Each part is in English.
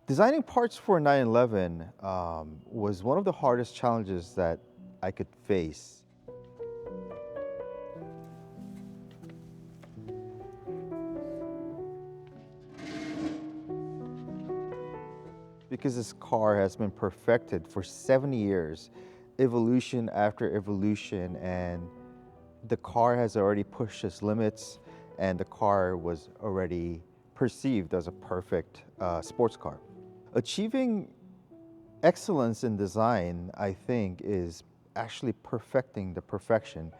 Designing parts for 911 was one of the hardest challenges that I could face. Because this car has been perfected for 70 years, evolution after evolution, and the car has already pushed its limits, and the car was already perceived as a perfect sports car. Achieving excellence in design, I think, is actually perfecting the perfection.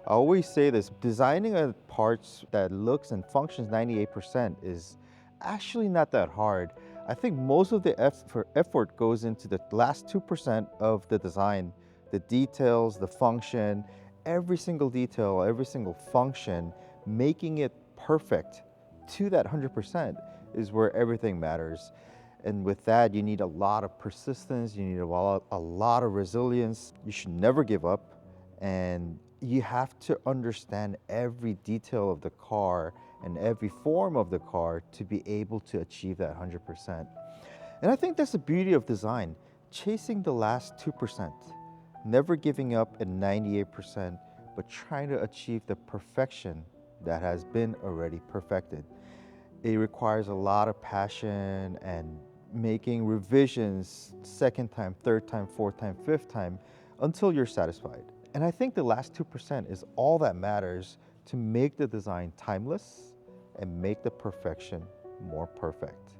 I always say this, designing a parts that looks and functions 98% is actually not that hard. I think most of the effort goes into the last 2% of the design, the details, the function, every single detail, every single function, making it perfect to that 100% is where everything matters. And with that, you need a lot of persistence, you need a lot of resilience. You should never give up, and you have to understand every detail of the car and every form of the car to be able to achieve that 100%. And I think that's the beauty of design, chasing the last 2%, never giving up at 98%, but trying to achieve the perfection that has been already perfected. It requires a lot of passion and making revisions second time, third time, fourth time, fifth time until you're satisfied. And I think the last 2% is all that matters to make the design timeless and make the perfection more perfect.